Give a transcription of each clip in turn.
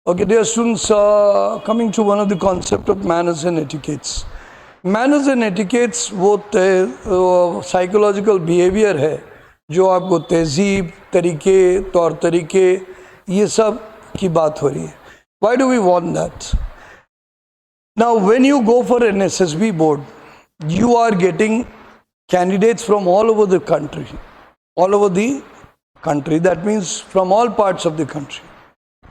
Okay, dear students, coming to one of the concept of manners and etiquettes. Manners and etiquettes वो psychological behaviour है जो आपको तहजीब, तरीके, तौर तरीके, ये सब की बात हो रही है. Why do we want that? Now, when you go for an SSB board, you are getting candidates from all over the country. All over the country. That means from all parts of the country.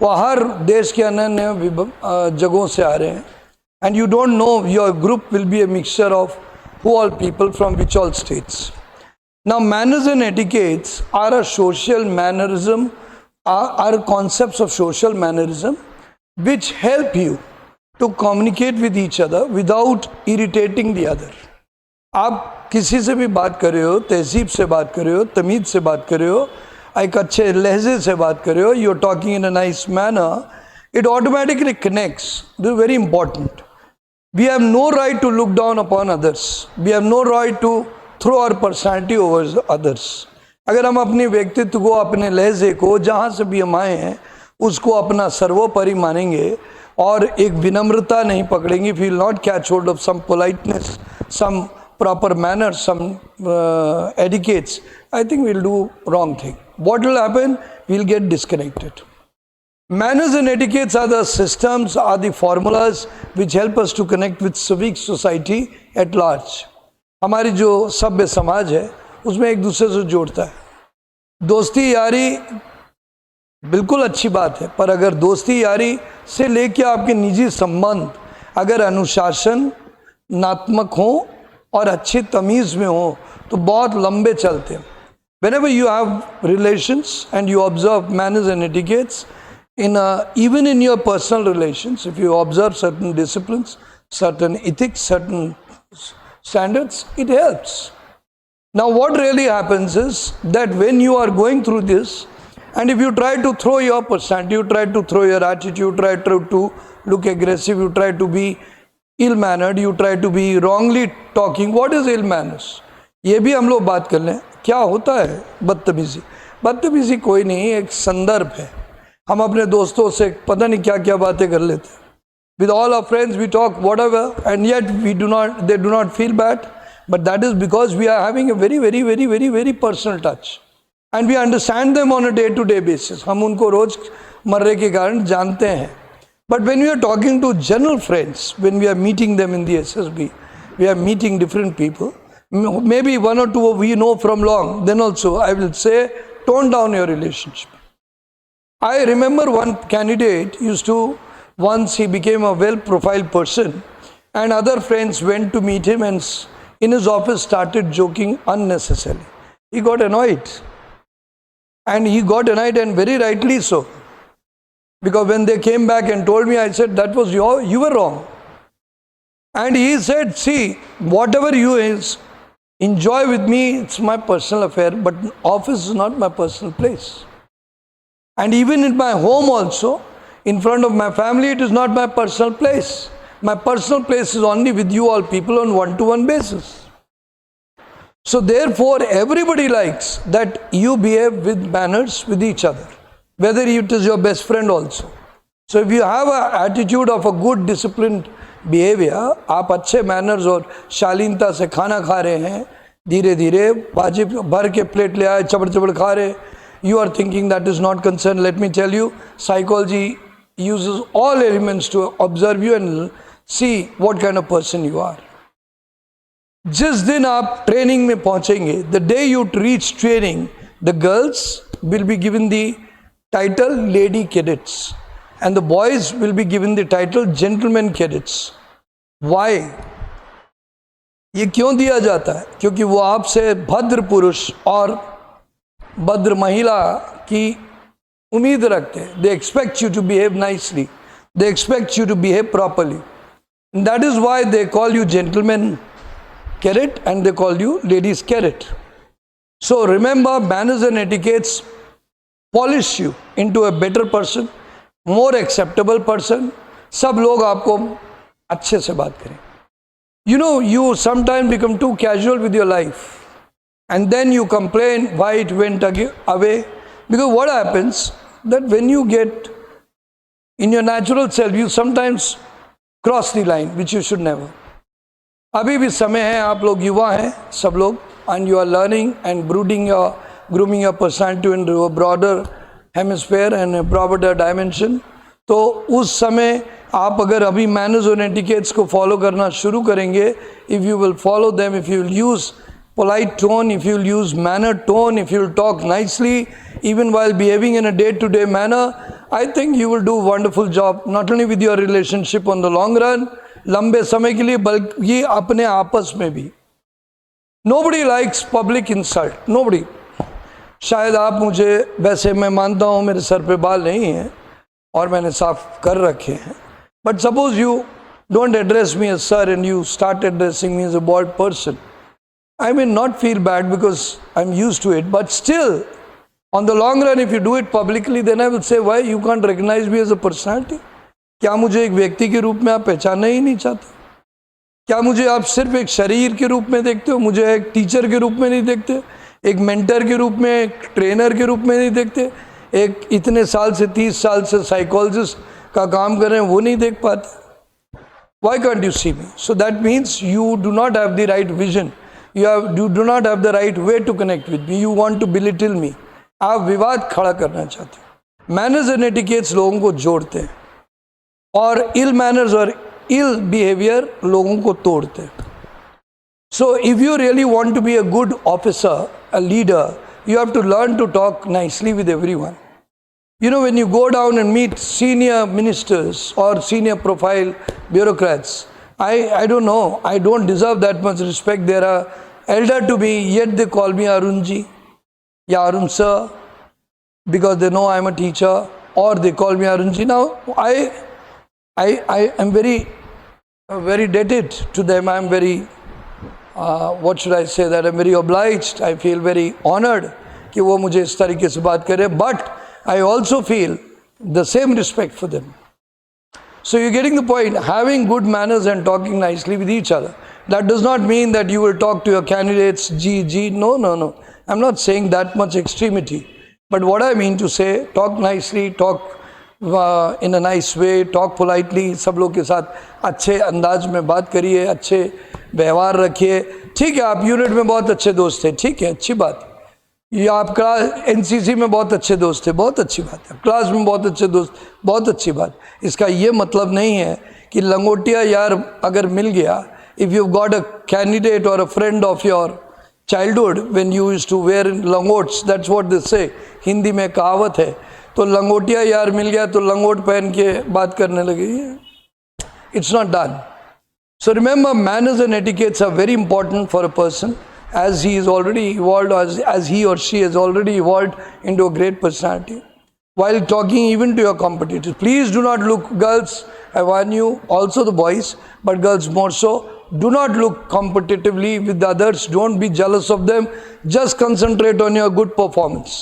वो हर देश के अन्य जगहों से आ रहे हैं. And you don't know, your group will be a mixture of who all people from which all states. Now, manners and etiquettes are a social mannerism, are concepts of social mannerism which help you to communicate with each other without irritating the other. आप किसी से भी बात कर रहे हो, तहजीब से बात कर रहे हो, तमीज़ से बात कर रहे हो, एक अच्छे लहजे से बात कर रहे हो, you're talking in a nice manner, it automatically connects. This is very important. We have no right to look down upon others. We have no right to throw our personality over others. अगर हम अपने व्यक्तित्व को, अपने लहजे को, जहाँ से भी हम आए हैं, उसको अपना सर्वोपरि मानेंगे और एक विनम्रता नहीं पकड़ेंगे, if we will not catch hold of some politeness, some proper manners, some etiquettes, I think we'll do wrong thing. What will happen? We'll get disconnected. Manners and etiquettes are the systems, are the formulas which help us to connect with civic society at large. हमारी जो सभ्य समाज है उसमें एक दूसरे से जोड़ता है. दोस्ती यारी बिल्कुल अच्छी बात है, पर अगर दोस्ती यारी से लेके आपके निजी संबंध अगर अनुशासन नात्मक हो और अच्छी तमीज़ में हो तो बहुत लंबे चलते हैं. Whenever you have relations and you observe manners and etiquettes, even in your personal relations, if you observe certain disciplines, certain ethics, certain standards, it helps. Now, what really happens is that when you are going through this, and if you try to throw your personality, you try to throw your attitude, you try to look aggressive, you try to be ill-mannered, you try to be wrongly talking. What is ill-manners? ये भी हम लोग बात कर लें. क्या होता है बदतमीज़ी? बदतमीज़ी कोई नहीं, एक संदर्भ है. हम अपने दोस्तों से पता नहीं क्या क्या बातें कर लेते हैं. With all our friends we talk whatever and yet they do not feel bad, but that is because we are having a very personal touch and we understand them on a day-to-day basis. हम उनको रोज मर्रे के कारण जानते हैं. But when we are talking to general friends, when we are meeting them in the SSB, we are meeting different people, maybe one or two we know from long, then also I will say tone down your relationship. I remember one candidate once he became a well-profiled person and other friends went to meet him and in his office started joking unnecessarily. He got annoyed and very rightly so, because when they came back and told me, I said that was you were wrong. And he said, see, whatever you enjoy with me, it's my personal affair, but office is not my personal place. And even in my home also, in front of my family, it is not my personal place. My personal place is only with you all people on one-to-one basis. So therefore, everybody likes that you behave with manners with each other, whether it is your best friend also. So if you have an attitude of a good disciplined behaviour, आप अच्छे manners और शालीनता से खाना खा रहे हैं, धीरे धीरे वाजिब भर के प्लेट ले आए, चबड़ चबड़ खा रहे, you are thinking that is not concerned. Let me tell you, psychology uses all elements to observe you and see what kind of person you are. जिस दिन आप ट्रेनिंग में पहुंचेंगे, the day you reach training, the girls will be given the title lady cadets and the boys will be given the title gentleman cadets. Why? ये क्यों दिया जाता है? क्योंकि वो आपसे भद्र पुरुष और भद्र महिला की उम्मीद रखते हैं. They expect you to behave nicely. They expect you to behave properly. And that is why they call you gentleman cadet and they call you ladies cadet. So remember, manners and etiquettes polish you into a better person, more acceptable person. सब लोग आपको अच्छे से बात करें. You know, you sometimes become too casual with your life and then you complain why it went away, because what happens that when you get In your natural self, you sometimes cross the line, which you should never. अभी भी समय है, आप लोग युवा हैं सब लोग, and you are learning and grooming your personality into a broader hemisphere and a broader dimension. तो उस समय आप अगर अभी मैनर्स और एटिकेट्स को फॉलो करना शुरू करेंगे, if you will follow them, if you will use polite tone, if you will use manner tone, if you will talk nicely, even while behaving in a day-to-day manner, I think you will do a wonderful job, not only with your relationship on the long run, लंबे समय के लिए, बल्कि अपने आपस में भी. Nobody likes public insult, nobody. शायद आप मुझे, वैसे मैं मानता हूँ मेरे सर पे बाल नहीं हैं और मैंने साफ कर रखे हैं, but suppose you don't address me as sir and you start addressing me as a bald person, I may not feel bad because I'm used to it, but still, on the long run, if you do it publicly, then I will say, why you can't recognize me as a personality? क्या मुझे एक व्यक्ति के रूप में आप पहचानना ही नहीं चाहते? क्या मुझे आप सिर्फ एक शरीर के रूप में देखते हो? मुझे एक टीचर के रूप में नहीं देखते? एक मेंटर के रूप में, एक ट्रेनर के रूप में नहीं देखते? एक इतने साल से 30 साल से साइकोलॉजिस्ट का काम कर रहे हैं, वो नहीं देख पाते? Why can't you see me? So that means you do not have the right vision. You do not have the right way to connect with me. You want to belittle me. आप विवाद खड़ा करना चाहते हो. Manners and etiquettes लोगों को जोड़ते हैं और ill manners और ill behavior लोगों को तोड़ते हैं. So if you really want to be a good officer, a leader, you have to learn to talk nicely with everyone. You know, when you go down and meet senior ministers or senior profile bureaucrats, I don't know, I don't deserve that much respect. They are elder to me, yet they call me Arunji, ya Arun sir, because they know I am a teacher, or they call me Arunji. Now, I am very indebted to them. I am very, what should I say, that I am very obliged. I feel very honored कि वो मुझे इस तरीके से बात करे, but I also feel the same respect for them. So you're getting the point. Having good manners and talking nicely with each other. That does not mean that you will talk to your candidates, G. No. I'm not saying that much extremity. But what I mean to say, talk nicely, talk in a nice way, talk politely. सब लोग के साथ अच्छे अंदाज में बात करिए, अच्छे व्यवहार रखिए. ठीक है, आप यूनिट में बहुत अच्छे दोस्त थे, ठीक है, अच्छी बात. ये आप क्लास एनसीसी में बहुत अच्छे दोस्त थे, बहुत अच्छी बात है. क्लास में बहुत अच्छे दोस्त, बहुत अच्छी बात. इसका ये मतलब नहीं है कि लंगोटिया यार अगर मिल गया, if you got a candidate और a friend of your childhood when you used to wear langots, that's what they say, Hindi में कहावत है. तो लंगोटिया यार मिल गया तो लंगोट पहन के बात करने लगी. It's not done. So remember, manners and etiquettes are very important for a person. As he is already evolved, as he or she has already evolved into a great personality. While talking even to your competitors, please do not look, girls, I warn you, also the boys, but girls more so, do not look competitively with the others. Don't be jealous of them. Just concentrate on your good performance.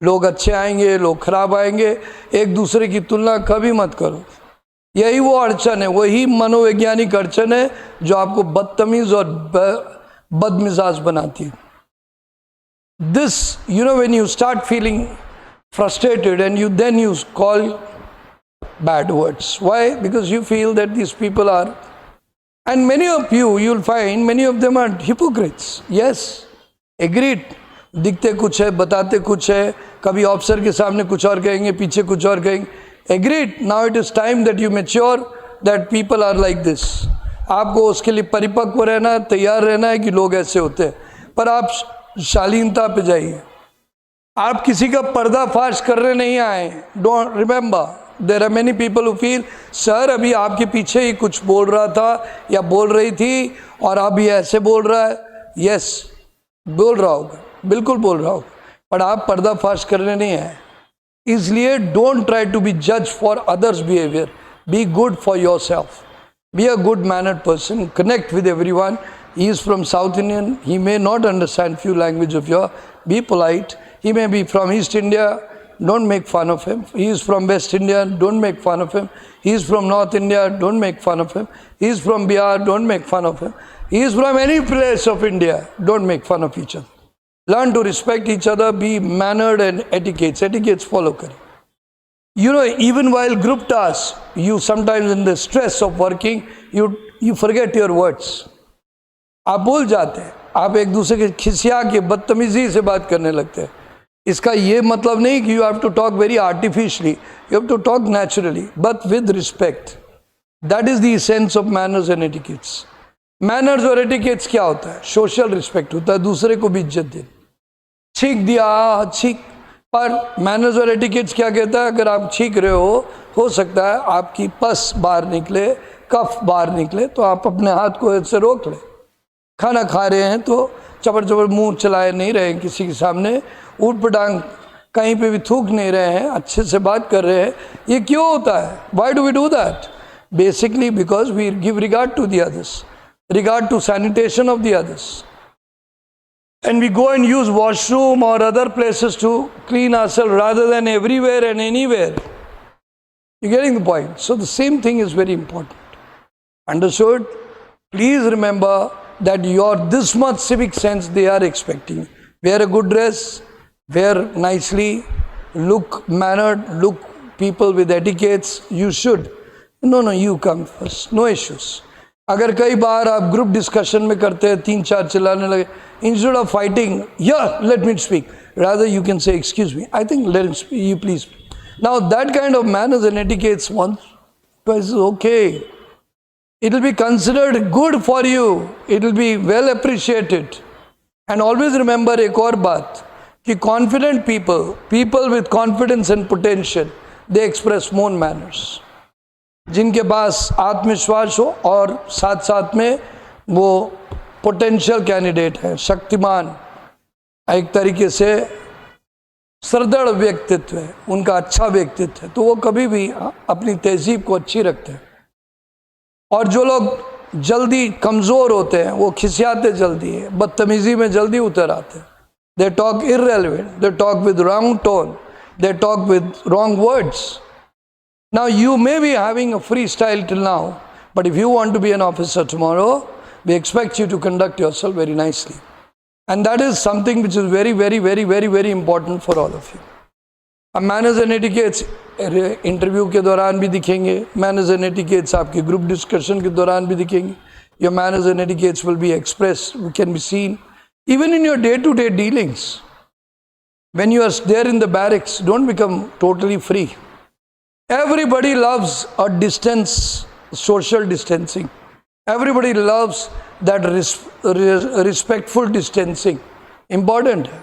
लोग अच्छे आएंगे, लोग खराब आएंगे, एक दूसरे की तुलना कभी मत करो. यही वो अड़चन है, वही मनोवैज्ञानिक अड़चन है जो आपको बदतमीज और बदमिजाज बनाती है. This, you know, when you start feeling frustrated and then you call bad words. Why? Because you feel that these people are, and many of you'll find many of them are hypocrites. Yes, agreed. दिखते कुछ है, बताते कुछ है, कभी officer के सामने कुछ और कहेंगे, पीछे कुछ और कहेंगे. Agreed. Now it is time that you mature, that people are like this. आपको उसके लिए परिपक्व रहना, तैयार रहना है कि लोग ऐसे होते हैं. पर आप शालीनता पे जाइए. आप किसी का पर्दाफाश करने नहीं आए. Don't remember, there are many people who feel, sir अभी आपके पीछे ही कुछ बोल रहा था या बोल रही थी और अभी ऐसे बोल रहा है. यस, बोल रहा होगा, बिल्कुल बोल रहा होगा, पर आप पर्दाफाश करने नहीं आए. इसलिए डोंट ट्राई टू बी जज for others behaviour. Be good for your self. Be a good mannered person, connect with everyone. He is from South Indian, he may not understand few language of your, be polite. He may be from East India, don't make fun of him. He is from West India, don't make fun of him. He is from North India, don't make fun of him. He is from Bihar, don't make fun of him. He is from any place of India, don't make fun of each other. Learn to respect each other, be mannered and etiquettes follow करें. You know, even while group tasks, you sometimes in the stress of working, you forget your words. आप भूल जाते हैं, आप एक दूसरे के खिसिया के बदतमीजी से बात करने लगते हैं. इसका ये मतलब नहीं कि you have to talk very artificially. You have to talk naturally, but with respect. That is the essence of manners and etiquettes. Manners और etiquettes क्या होता है? Social respect होता है, दूसरे को भी इज्जत देना. छींक दिया, छींक. पर मैनर्स और एटिकेट्स क्या कहता है? अगर आप छींक रहे हो सकता है आपकी पस बाहर निकले, कफ बाहर निकले, तो आप अपने हाथ को ऐसे रोक लें. खाना खा रहे हैं तो चबर चबर मुंह चलाए नहीं रहे हैं किसी के सामने, ऊट पटांग कहीं पे भी थूक नहीं रहे हैं, अच्छे से बात कर रहे हैं. ये क्यों होता है? Why do we do that? Basically because we give regard to the others, regard to sanitation of the others, and we go and use washroom or other places to clean ourselves rather than everywhere and anywhere. You're getting the point? So the same thing is very important. Understood? Please remember that your this much civic sense they are expecting. Wear a good dress, wear nicely, look mannered, look people with etiquettes. You should. No, you come first. No issues. अगर कई बार आप group discussion में करते हैं, 3-4 चिल्लाने लगे, instead of fighting, let me speak, rather you can say excuse me, I think late speak, you please. Now that kind of manners and etiquettes once, twice is okay. It will be considered good for you. It will be well appreciated. And always remember एक और बात कि confident people with confidence and potential, they express more manners. जिनके पास आत्मविश्वास हो और साथ साथ में वो पोटेंशियल कैंडिडेट है, शक्तिमान, एक तरीके से सरदड़ व्यक्तित्व है, उनका अच्छा व्यक्तित्व है, तो वो कभी भी अपनी तहजीब को अच्छी रखते हैं. और जो लोग जल्दी कमज़ोर होते हैं वो खिसियाते जल्दी है, बदतमीज़ी में जल्दी उतर आते हैं. They talk irrelevant, they talk with wrong tone, they talk with wrong words. Now you may be having a freestyle till now, but if you want to be an officer tomorrow, we expect you to conduct yourself very nicely. And that is something which is very, very, very, very, very important for all of you. अब manners and etiquettes interview के दौरान भी दिखेंगे, manners and etiquettes आपके group discussion के दौरान भी दिखेंगे. Your manners and etiquettes will be expressed, can be seen, even in your day-to-day dealings. When you are there in the barracks, don't become totally free. Everybody loves a distance, social distancing. Everybody loves that respectful distancing. Important है.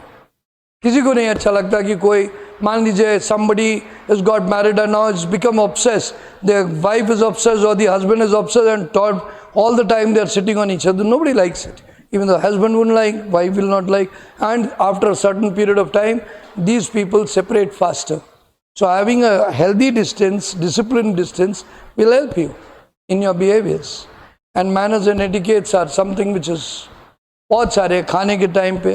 किसी को नहीं अच्छा लगता कि कोई, मान लीजिए somebody has got married and now it's become obsessed. The wife is obsessed or the husband is obsessed and thought all the time they are sitting on each other. Nobody likes it. Even the husband wouldn't like, wife will not like. And after a certain period of time, these people separate faster. So having a healthy distance, disciplined distance will help you in your behaviors. And manners and etiquettes are something which is बहुत सारे. खाने के time पे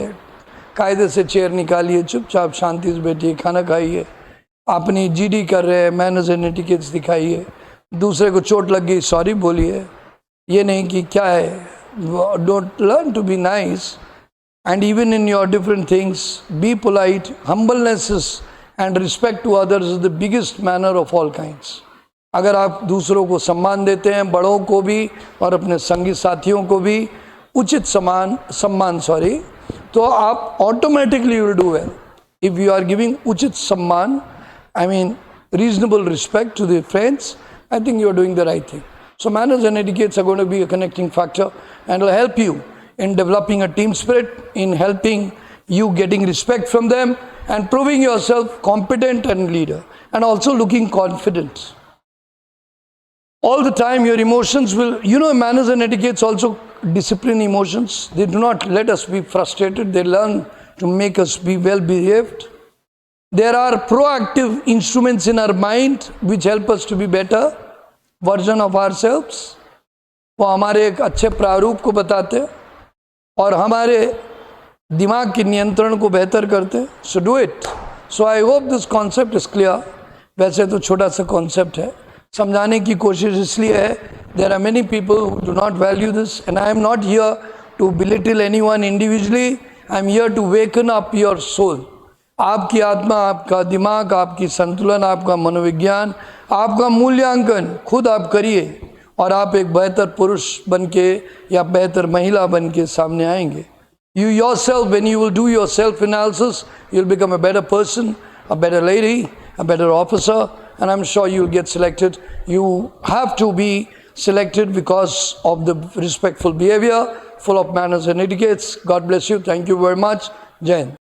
कायदे से chair निकालिए, चुपचाप शांति से बैठिए, खाना खाइए. अपनी जीडी कर रहे हैं, मैनर्स एंड एटिकेट्स दिखाइए. दूसरे को चोट लग गई, सॉरी बोलिए. ये नहीं कि क्या है, don't learn to be nice. And even in your different things be polite. Humbleness is and respect to others is the biggest manner of all kinds. अगर आप दूसरों को सम्मान देते हैं, बड़ों को भी और अपने संगी साथियों को भी उचित सम्मान तो आप automatically will do well. If you are giving उचित सम्मान, I mean reasonable respect to the friends, I think you are doing the right thing. So manners and etiquettes are going to be a connecting factor and will help you in developing a team spirit, in helping you getting respect from them and proving yourself competent and leader, and also looking confident. All the time your emotions will, manners and etiquettes also discipline emotions. They do not let us be frustrated. They learn to make us be well behaved. There are proactive instruments in our mind which help us to be better version of ourselves. वो हमारे एक अच्छे प्रारूप को बताते और हमारे दिमाग के नियंत्रण को बेहतर करते. So do it. So I hope this concept is clear. वैसे तो छोटा सा कॉन्सेप्ट है, समझाने की कोशिश इसलिए है. There are many people who do not value this and I am not here to belittle anyone individually. I am here to waken up your soul. आपकी आत्मा, आपका दिमाग, आपकी संतुलन, आपका मनोविज्ञान, आपका मूल्यांकन खुद आप करिए और आप एक बेहतर पुरुष बनके या बेहतर महिला बनके सामने आएंगे. You yourself, when you will do your self-analysis, you'll become a better person, a better lady, a better officer, and I'm sure you'll get selected. You have to be selected because of the respectful behavior, full of manners and etiquettes. God bless you. Thank you very much. Jai Hind.